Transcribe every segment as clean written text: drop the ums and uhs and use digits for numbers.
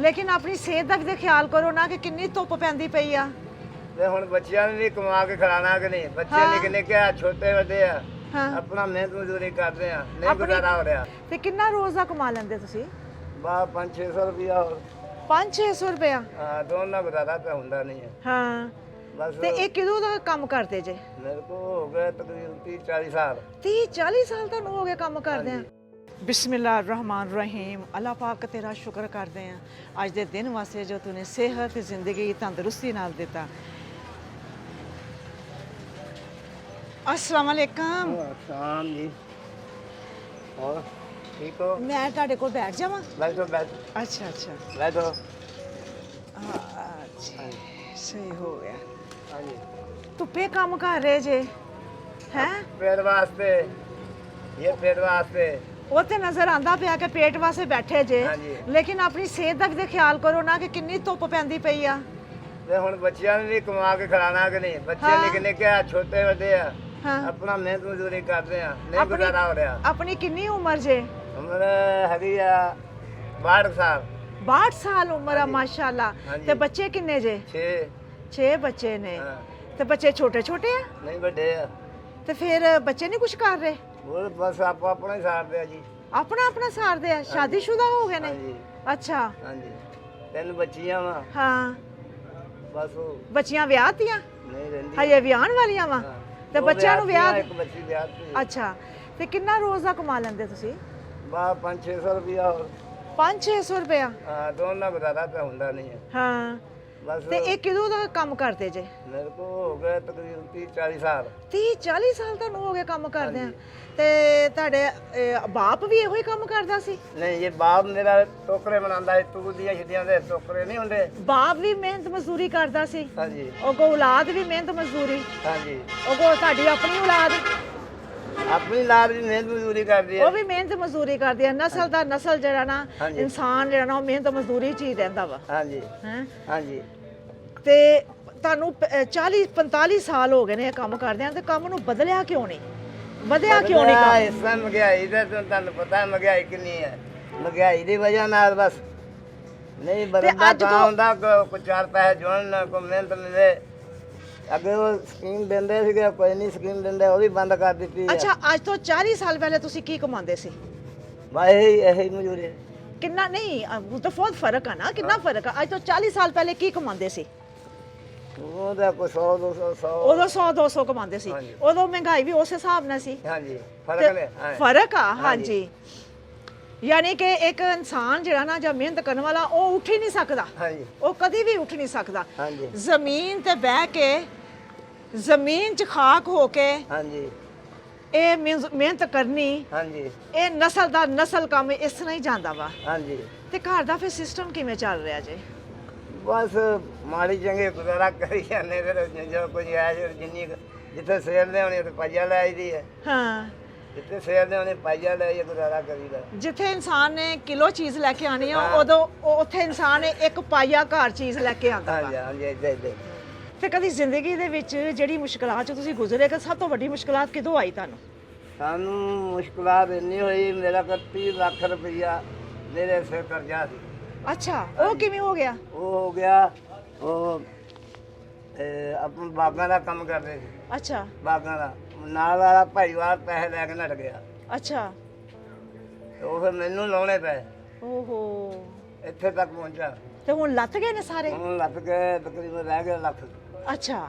लेकिन अपनी सेहत का भी ख्याल करो ना कि कितनी धुप पैंदी पई आ। ਤੇ ਹੁਣ ਬੱਚਿਆਂ ਨੂੰ ਵੀ ਕਮਾ ਕੇ ਖਿਲਾਣਾ ਕਿ ਨਹੀਂ ਬੱਚੇ ਹਾਂ। ਨਿੱਕੇ ਨਿੱਕੇ ਆ ਛੋਟੇ ਵੱਡੇ ਆ ਹਾਂ ਆਪਣਾ ਮਿਹਨਤ ਮਜ਼ਦੂਰੀ ਕਰਦੇ ਆ ਨਹੀਂ ਆਪਣੀ- ਗੁਜ਼ਾਰਾ ਹੋ ਰਿਹਾ ਤੇ ਕਿੰਨਾ ਰੋਜ਼ ਦਾ ਕਮਾ ਲੈਂਦੇ ਤੁਸੀਂ? ਬਾ 500-600 ਰੁਪਇਆ ਹੋਰ 500-600 ਰੁਪਇਆ? ਹਾਂ ਦੋਨਾਂ ਗੁਜ਼ਾਰਾ ਤਾਂ ਹੁੰਦਾ ਨਹੀਂ ਹੈ ਹਾਂ ਬਸ ਤੇ ਇਹ ਕਿਦੋਂ ਦਾ ਕੰਮ ਕਰਦੇ ਜੇ? ਮੇਰੇ ਕੋ ਹੋ ਗਏ ਤਕਰੀਬਨ 30-40 ਸਾਲ 30-40 ਸਾਲ ਤੁਹਾਨੂੰ ਹੋ ਗਏ ਕੰਮ ਕਰਦੇ ਆ। ਬਿਸਮਿल्लाह रहमान रहीम। अल्लाह पाक तेरा शुक्र करते हैं अज के दिन वास्ते जो तूने सेहत जिंदगी तंदुरुस्ती नाल दिता। अस्सलाम वालेकुम। शाम जी और ठीक हो मैं ਤੁਹਾਡੇ ਕੋਲ ਬੈਠ ਜਾਵਾਂ? बैठो बैठो अच्छा अच्छा बैठो अच्छा सही हो गया। हाँ जी ਧੁੱਪੇ ਕੰਮ ਕਰ ਰਹੇ ਜੇ हैं? पेट वास्ते ये पेट वास्ते ਉਹ ਤੇ ਨਜ਼ਰ ਆਂਦਾ ਪਿਆ ਕਿ ਪੇਟ ਵਾਸਤੇ ਬੈਠੇ ਜੇ ਹਾਂਜੀ। ਲੇਕਿਨ ਆਪਣੀ ਸਿਹਤ ਦਾ ਵੀ ਖਿਆਲ ਕਰੋ ਨਾ ਕਿ ਕਿੰਨੀ ਧੁੱਪ ਪੈਂਦੀ ਪਈ ਆ। ਤੇ ਹੁਣ ਬੱਚਿਆਂ ਨੂੰ ਵੀ ਕਮਾ ਕੇ ਖਿਲਾਣਾ ਕਿ ਨਹੀਂ ਬੱਚੇ ਹਾਂ। ਨਿੱਕੇ ਨਿੱਕੇ ਆ ਛੋਟੇ ਵੱਡੇ ਆ ਹਾਂ ਆਪਣਾ ਮਿਹਨਤ ਮਜ਼ਦੂਰੀ ਕਰਦੇ ਆ ਨਹੀਂ ਗੁਜ਼ਾਰਾ ਹੋ ਰਿਹਾ ਆਪਣੀ ਕਿੰਨੀ ਉਮਰ ਜੇ? ਉਮਰ ਹੈਗੀ ਆ 62 ਸਾਲ 62 ਸਾਲ ਉਮਰ ਆ ਹਾਂਜੀ। ਮਾਸ਼ਾਅੱਲਾ। ਹਾਂਜੀ। ਤੇ ਬੱਚੇ ਕਿੰਨੇ ਜੇ? 6 6 ਬੱਚੇ ਨੇ। ਹਾਂ ਤੇ ਬੱਚੇ ਛੋਟੇ ਛੋਟੇ ਆ? ਨਹੀਂ ਵੱਡੇ ਆ ਤੇ ਫਿਰ ਬੱਚੇ ਨਹੀਂ ਕੁਝ ਕਰ ਰਹੇ? ਉਹ ਬਸ ਆਪੋ ਆਪਣਾ ਹੀ ਸਾਰਦੇ ਆ ਜੀ ਆਪਣਾ ਆਪਣਾ ਸਾਰਦੇ ਆ? ਸ਼ਾਦੀशुदा ਹੋ ਗਏ ਨੇ? ਹਾਂਜੀ ਅੱਛਾ ਹਾਂਜੀ 3 ਬੱਚੀਆਂ ਵਾ ਹਾਂ। ਬਸ ਉਹ ਬੱਚੀਆਂ ਵਿਆਹਤੀਆਂ? ਨਹੀਂ ਰਹਿੰਦੀ ਹਜੇ ਵਿਆਹਣ ਵਾਲੀਆਂ ਵਾ? ਹਾਂ। ਤੇ ਦੋ ਬੱਚਿਆਂ ਨੂੰ ਵਿਆਹਤੀਆਂ, ਵਿਆਹ ਇੱਕ ਬੱਚੀ ਵਿਆਹਤੀ ਅੱਛਾ ਤੇ ਕਿੰਨਾ ਰੋਜ਼ ਦਾ ਕਮਾ ਲੈਂਦੇ ਤੁਸੀਂ? ਬਾ 500-600 ਰੁਪਇਆ ਹੋਰ 500-600 ਰੁਪਇਆ? ਹਾਂ ਦੋਨਾਂ ਗੁਜ਼ਾਰਾ ਤਾਂ ਹੁੰਦਾ ਨਹੀਂ ਹੈ ਹਾਂ ਬਸ ਤੇ ਇਹ ਕਿਦੋਂ ਦਾ ਕੰਮ ਕਰਦੇ ਜੇ? ਮੇਰੇ ਕੋ ਹੋ ਗਏ ਤਕਰੀਬਨ 30-40 ਸਾਲ 30-40 ਸਾਲ ਤੁਹਾਨੂੰ ਹੋ ਗਏ ਕੰਮ ਕਰਦੇ ਆ। ਤੇ ਤੁਹਾਡੇ ਬਾਪ ਵੀ ਇਹੋ ਹੀ ਕੰਮ ਕਰਦਾ ਸੀ? ਨਹੀਂ ਇਹ ਬਾਪ ਮੇਰਾ ਟੋਕਰੇ ਬਣਾਉਂਦਾ ਹੈ ਤੂੰ ਦੀਆਂ ਛਿੱਡੀਆਂ ਦੇ ਟੋਕਰੇ ਨਹੀਂ ਹੁੰਦੇ ਬਾਪ ਵੀ ਮਿਹਨਤ ਮਜ਼ਦੂਰੀ ਕਰਦਾ ਸੀ? ਹਾਂਜੀ ਉਹ ਕੋ ਔਲਾਦ ਵੀ ਮਿਹਨਤ ਮਜ਼ਦੂਰੀ? ਹਾਂਜੀ ਉਹ ਕੋ ਤੁਹਾਡੀ ਆਪਣੀ ਔਲਾਦ ਆਪਣੀ ਲਾਦ ਵੀ ਮਿਹਨਤ ਮਜ਼ਦੂਰੀ ਕਰਦੀ ਹੈ ਉਹ ਵੀ ਮਿਹਨਤ ਮਜ਼ਦੂਰੀ ਕਰਦੀ ਆ? ਨਸਲ ਦਾ ਨਸਲ ਜਿਹੜਾ ਨਾ ਹਾਂਜੀ। ਇਨਸਾਨ ਜਿਹੜਾ ਨਾ ਉਹ ਮਿਹਨਤ ਮਜ਼ਦੂਰੀ ਚ ਹੀ ਰਹਿੰਦਾ ਵਾ ਹਾਂਜੀ ਹੈ। ਹਾਂਜੀ ਤੇ ਤੁਹਾਨੂੰ 40-45 ਸਾਲ ਹੋ ਗਏ ਨੇ ਇਹ ਕੰਮ ਕਰਦਿਆਂ ਤੇ ਕੰਮ ਨੂੰ ਬਦਲਿਆ ਕਿਉਂ ਨਹੀਂ? ਵਧਿਆ ਕਿਉਂ ਨਹੀਂ ਕੰਮ? ਇਸ ਤਰ੍ਹਾਂ ਮਹਿੰਗਾਈ ਦਾ ਤੁਹਾਨੂੰ ਪਤਾ ਹੈ ਮਹਿੰਗਾਈ ਕਿੰਨੀ ਹੈ ਮਹਿੰਗਾਈ ਦੀ ਵਜ੍ਹਾ ਨਾਲ ਬਸ ਨਹੀਂ ਬਰੰਦਾ ਅੱਜ ਤਾਂ ਤੋਂ- ਹੁੰਦਾ ਕੋਈ 4 ਪੈਸੇ ਜੋੜਨ ਕੋਈ ਮਿਹਨਤ ਮਿਲੇ ਅੱਗੇ ਉਹ ਸਕੀਮ ਦਿੰਦੇ ਸੀਗੇ ਕੋਈ ਨਹੀਂ ਸਕੀਮ ਦਿੰਦੇ ਉਹ ਵੀ ਬੰਦ ਕਰ ਦਿੱਤੀ ਹੈ ਅੱਛਾ ਅੱਜ ਤੋਂ 40 ਸਾਲ ਪਹਿਲੇ ਤੁਸੀਂ ਕੀ ਕਮਾਉਂਦੇ ਸੀ? ਬਸ ਇਹੀ ਮਜ਼ਦੂਰੀ ਕਿੰਨਾ ਨਹੀਂ ਉਹ ਤਾਂ ਬਹੁਤ ਫਰਕ ਆ ਨਾ। ਕਿੰਨਾ ਫਰਕ ਆ? ਅੱਜ ਤੋਂ 40 ਸਾਲ ਪਹਿਲੇ ਕੀ ਕਮਾਉਂਦੇ ਸੀ? ਉਹਦਾ ਕੋਈ 100-200 100 ਉਦੋਂ 100-200 ਕਮਾਉਂਦੇ ਸੀ। ਹਾਂਜੀ। ਉਦੋਂ ਮਹਿੰਗਾਈ ਵੀ ਉਸ ਹਿਸਾਬ ਨਾਲ ਸੀ। ਹਾਂਜੀ ਤੇ ਫਰਕ ਨੇ ਫਰਕ ਆ ਹਾਂਜੀ। ਯਾਨੀ ਕਿ ਇੱਕ ਇਨਸਾਨ ਜਿਹੜਾ ਨਾ ਜਾਂ ਮਿਹਨਤ ਕਰਨ ਵਾਲਾ ਉਹ ਉੱਠ ਹੀ ਨਹੀਂ ਸਕਦਾ। ਹਾਂਜੀ ਉਹ ਕਦੀ ਵੀ ਉੱਠ ਨਹੀਂ ਸਕਦਾ। ਹਾਂਜੀ ਜ਼ਮੀਨ ਤੇ ਬਹਿ ਕੇ ਜ਼ਮੀਨ 'ਚ ਖਾਕ ਹੋ ਕੇ ਹਾਂਜੀ ਇਹ ਮਿਹਨਤ ਕਰਨੀ ਹਾਂਜੀ ਇਹ ਨਸਲ ਦਾ ਨਸਲ ਕੰਮ ਇਸ ਤਰ੍ਹਾਂ ਹੀ ਜਾਂਦਾ ਵਾ। ਹਾਂਜੀ ਤੇ ਘਰ ਦਾ ਫਿਰ ਸਿਸਟਮ ਕਿਵੇਂ ਚੱਲ ਰਿਹਾ ਜੇ? ਬਸ ਮਾੜੀ ਚੰਗੇ ਗੁਜ਼ਾਰਾ ਕਰੀ ਜਾਂਦੇ ਫਿਰ ਜੋ ਕੁਝ ਹੈ ਜਿੰਨੀ ਜਿੱਥੇ ਸੇਲ ਦੇ ਹੋਣੀ ਉੱਥੇ ਪਾਈਆ ਲੈ ਆਈਦੀ ਹੈ ਹਾਂ ਜਿੱਥੇ ਸੇਲ ਦੇ ਹੋਣੀ ਪਾਈਆ ਲੈ ਆਈਏ ਗੁਜ਼ਾਰਾ ਕਰੀਦਾ ਜਿੱਥੇ ਇਨਸਾਨ ਨੇ ਕਿਲੋ ਚੀਜ਼ ਲੈ ਕੇ ਆਣੀ ਆ ਹਾਂ। ਉਦੋਂ ਉੱਥੇ ਇਨਸਾਨ ਨੇ ਇੱਕ ਪਾਈਆ ਘਰ ਚੀਜ਼ ਲੈ ਕੇ ਆਂਦਾ ਹਾਂਜੀ ਵਾ। ਹਾਂਜੀ ਏਦਾਂ ਏਦਾਂ ਤੇ ਕਦੀ ਜ਼ਿੰਦਗੀ ਦੇ ਵਿੱਚ ਜਿਹੜੀ ਮੁਸ਼ਕਲਾਂ 'ਚ ਤੁਸੀਂ ਗੁਜ਼ਰੇ ਕਿ ਸਭ ਤੋਂ ਵੱਡੀ ਮੁਸ਼ਕਲਾਂ ਕਿਦੋਂ ਆਈ ਤੁਹਾਨੂੰ? ਸਾਨੂੰ ਮੁਸ਼ਕਲਾਤ ਇੰਨੀ ਹੋਈ ਮੇਰਾ 30 ਲੱਖ ਰੁਪਈਆ ਮੇਰੇ ਸਿਰ ਕਰਜ਼ਾ ਸੀ ਅੱਛਾ ਉਹ ਕਿਵੇਂ ਹੋ ਗਿਆ? ਉਹ ਹੋ ਗਿਆ ਉਹ ਆਪਾਂ ਬਾਗਾਂ ਦਾ ਕੰਮ ਕਰਦੇ ਸੀ ਅੱਛਾ ਬਾਗਾਂ ਦਾ ਨਾਲ ਵਾਲਾ ਭਾਈਵਾਲ ਪੈਸੇ ਲੈ ਕੇ ਨੱਟ ਗਿਆ ਅੱਛਾ ਤੇ ਉਹ ਫਿਰ ਮੈਨੂੰ ਲਾਉਣੇ ਪਏ ਓਹੋ ਇੱਥੇ ਤੱਕ ਪਹੁੰਚਾ ਤੇ ਹੁਣ ਲੱਥ ਗਏ ਨੇ ਸਾਰੇ? ਹੁਣ ਲੱਗ ਗਏ ਤਕਰੀਬਨ ਰਹਿ ਗਏ ਲੱਖ ਅੱਛਾ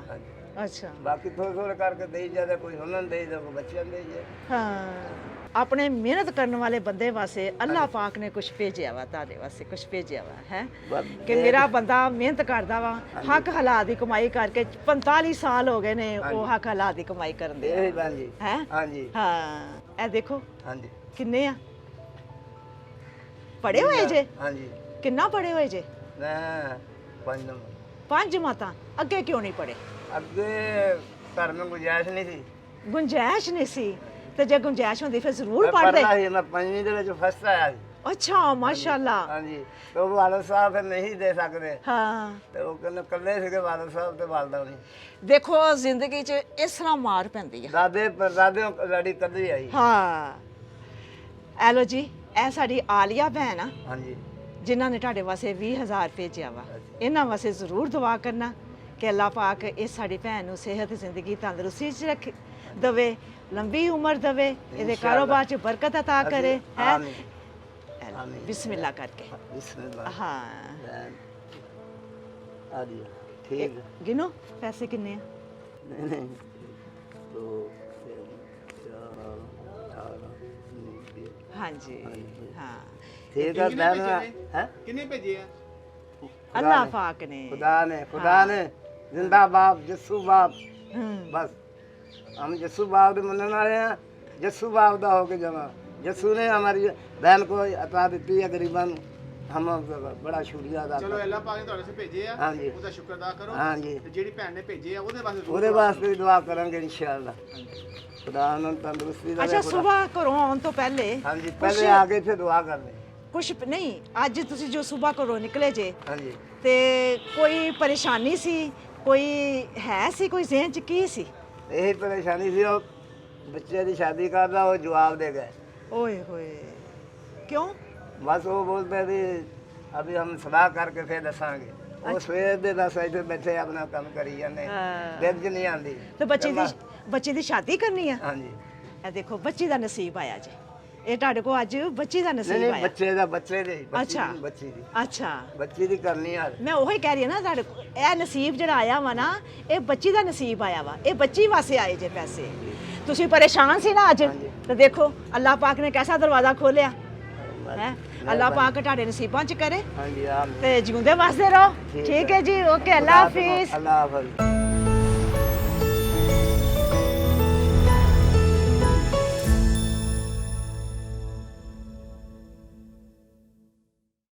ਅੱਛਾ ਬਾਕੀ ਥੋੜੇ ਥੋੜੇ ਕਰਕੇ ਦੇਈ ਜਾਂਦੇ ਕੋਈ ਉਹਨਾਂ ਨੂੰ ਦੇਈ ਜਾਂਦੇ ਕੋਈ ਬੱਚਿਆਂ ਨੂੰ ਦੇਈ ਜਾਂਦੇ ਹਾਂ ਆਪਣੇ ਮਿਹਨਤ ਕਰਨ ਵਾਲੇ ਬੰਦੇ ਵਾਸਤੇ ਅੱਲਾਹ ਪਾਕ ਨੇ ਕੁਝ ਭੇਜਿਆ ਵਾ ਤੁਹਾਡੇ ਵਾਸਤੇ ਕੁਝ ਭੇਜਿਆ ਵਾ ਹੈ ਕਿ ਮੇਰਾ ਬੰਦਾ ਮਿਹਨਤ ਕਰਦਾ ਵਾ ਹੱਕ ਹਲਾਲ ਦੀ ਕਮਾਈ ਕਰਕੇ 45 ਸਾਲ ਹੋ ਗਏ ਨੇ ਉਹ ਹੱਕ ਹਲਾਲ ਦੀ ਕਮਾਈ ਕਰਨ ਦੇ ਇਹ ਹਾਂਜੀ ਹੈ ਹਾਂਜੀ ਹਾਂ ਇਹ ਦੇਖੋ ਹਾਂਜੀ ਕਿੰਨੇ ਆ ਪੜੇ ਹੋਏ ਜੇ? ਹਾਂਜੀ ਕਿੰਨਾ ਪੜੇ ਹੋਏ ਜੇ? ਮੈਂ 5 ਨੰਬਰ 5 ਜਮਾਤਾਂ ਅੱਗੇ ਕਿਉਂ ਨਹੀਂ ਪੜੇ? ਅੱਗੇ ਘਰ में ਗੁੰਜਾਇਸ਼ ਨਹੀਂ ਸੀ ਗੁੰਜਾਇਸ਼ ਨਹੀਂ ਸੀ ਤੇ ਜੇ ਗੁੰਜਾਇਸ਼ ਹੁੰਦੀ ਫਿਰ ਜ਼ਰੂਰ ਮੈਂ ਪੜਦੇ। ਪੜ੍ਹਦਾ ਸੀ ਮੈਂ 5ਵੀਂ ਦੇ ਵਿੱਚ ਫਸਟ ਆਇਆ ਸੀ ਅੱਛਾ ਮਾਸ਼ਾਅੱਲਾ ਹਾਂਜੀ ਤੇ ਉਹ ਵਾਲਦ ਸਾਹਿਬ ਫਿਰ ਨਹੀਂ ਦੇ ਸਕਦੇ ਹਾਂ ਤੇ ਉਹ ਕਹਿੰਦੇ ਇਕੱਲੇ ਸੀਗੇ ਵਾਲਦ ਸਾਹਿਬ ਤੇ ਵਾਲਦਾ ਨਹੀਂ ਦੇਖੋ ਜ਼ਿੰਦਗੀ 'ਚ ਇਸ ਤਰ੍ਹਾਂ ਮਾਰ ਪੈਂਦੀ ਆ। ਦਾਦੇ ਪਰਦਾਦੇ ਲੜੀ ਕੱਢੀ ਆਈ ਹਾਂ ਐਲੋ ਜੀ ਇਹ ਸਾਡੀ ਆਲੀਆ ਭੈਣ ਆ ਹਾਂਜੀ ਜਿਨ੍ਹਾਂ ਨੇ ਤੁਹਾਡੇ ਵਾਸਤੇ 20,000 ਭੇਜਿਆ ਵਾ ਇਹਨਾਂ ਵਾਸਤੇ ਜ਼ਰੂਰ ਦੁਆ ਕਰਨਾ ਕਿ ਅੱਲਾਹ ਪਾਕ ਇਹ ਸਾਡੀ ਭੈਣ ਨੂੰ ਸਿਹਤ ਜ਼ਿੰਦਗੀ ਤੰਦਰੁਸਤੀ 'ਚ ਰੱਖੇ ਦਵੇ, ਲੰਬੀ ਉਮਰ ਦਵੇ, ਇਹਦੇ ਕਾਰੋਬਾਰ 'ਚ ਬਰਕਤ ਅਤਾ ਕਰੇ ਹੈ। ਆਮੀਨ। ਬਿਸਮਿਲ੍ਲਾ ਕਰਕੇ ਬਿਸਮਿल्लाह। ਹਾਂ ਆ ਜੀ ਠੀਕ ਹੈ। ਗਿਨੋ ਪੈਸੇ ਕਿੰਨੇ ਆ? नहीं नहीं 2 3 4 18 19 ਹਾਂਜੀ ਹਾਂ ठीक है बहन है ਕਿੰਨੇ ਭੇਜੇ ਆ? ਅੱਲਾਹ ਪਾਕ ਨੇ खुदा ने जिंदाबाद जस्सू बाप ਹਮ, बस हम जस्सू बाप दे मनने वाले हैं। जस्सू बाप दा होके जमा जस्सू ने हमारी बहन को अता दी है गरीबां नूं। हम बड़ा शुक्रिया अदा ਚਲੋ ਅੱਲਾਹ ਪਾਕ ਨੇ ਤੁਹਾਡੇ ਸੇ ਭੇਜੇ ਆ, ਹਾਂਜੀ। ਉਹਦਾ ਸ਼ੁਕਰ ਅਦਾ ਕਰੋ। ਹਾਂਜੀ। ਤੇ ਜਿਹੜੀ ਭੈਣ ਨੇ ਭੇਜੇ ਆ ਉਹਦੇ ਵਾਸਤੇ ਜ਼ਰੂਰ ਉਹਦੇ ਵਾਸਤੇ ਵੀ ਦੁਆ ਕਰਾਂਗੇ इंशाअल्लाह। खुदा ਉਹਨਾਂ ਨੂੰ ਤੰਦਰੁਸਤੀ ਦੇਵੇ। ਅੱਛਾ ਸਵੇਰ ਘਰੋਂ ਆਉਣ ਤੋਂ ਪਹਿਲੇ ਹਾਂਜੀ ਪਹਿਲੇ ਆ ਕੇ ਇੱਥੇ ਦੁਆ ਕਰਨੀ। ਕੁਛ ਨਹੀਂ, ਅੱਜ ਤੁਸੀਂ ਜੋ ਸਵੇਰ ਘਰੋਂ ਨਿਕਲੇ ਜੇ ਹਾਂਜੀ ਤੇ ਕੋਈ ਪਰੇਸ਼ਾਨੀ ਸੀ, ਕੋਈ ਹੈ ਸੀ, ਕੋਈ ਜ਼ਿਹਨ ਚ ਕੀ ਸੀ? यही परेशानी थी। वो बच्चे की शादी करदा वो जवाब दे गए। ਓਏ ਹੋਏ ਕਿਉਂ? बस वो बोलते थे अभी हम सलाह करके फिर दसांगे। वो सवेर दे 10 बजे बैठे अपना काम करी जाने हाँ। दिन च नहीं आती। ਤੇ ਬੱਚੇ ਦੀ ਸ਼ਾਦੀ ਕਰਨੀ ਆ? हाँ जी ਇਹ ਦੇਖੋ ਬੱਚੀ ਦਾ ਨਸੀਬ ਆਇਆ ਜੇ, ਇਹ ਤੁਹਾਡੇ ਕੋਲ ਅੱਜ ਬੱਚੀ ਦਾ नहीं ਨਸੀਬ नहीं ਆਇਆ। बच्चे दी अच्छा। बच्ची दी ਅੱਛਾ बच्ची दी करनी है। ਮੈਂ ਉਹੀ ਕਹਿ ਰਹੀ ਹਾਂ ਨਾ, ਤੁਹਾਡੇ ਕੋਲ ਇਹ ਨਸੀਬ ਜਿਹੜਾ ਆਇਆ ਵਾ ਨਾ, ਇਹ ਬੱਚੀ ਦਾ ਨਸੀਬ ਆਇਆ ਵਾ, ਇਹ ਬੱਚੀ ਵਾਸਤੇ ਆਏ ਜੇ ਪੈਸੇ। ਤੁਸੀਂ ਪਰੇਸ਼ਾਨ ਸੀ ਨਾ ਅੱਜ, ਤੇ ਦੇਖੋ ਅੱਲਾਹ ਪਾਕ ਨੇ ਕਿਹੜਾ ਦਰਵਾਜ਼ਾ ਖੋਲਿਆ ਹੈ। ਅੱਲਾਹ ਪਾਕ ਤੁਹਾਡੇ ਨਸੀਬਾਂ 'ਚ ਕਰੇ हाँ जी हाँ ਤੇ ਜਿਉਂਦੇ ਵਸਦੇ ਰਹੋ। ਠੀਕ ਹੈ ਜੀ, ਓਕੇ, ਅੱਲਾਹ ਹਾਫਿਜ਼। अल्लाह हाफिज।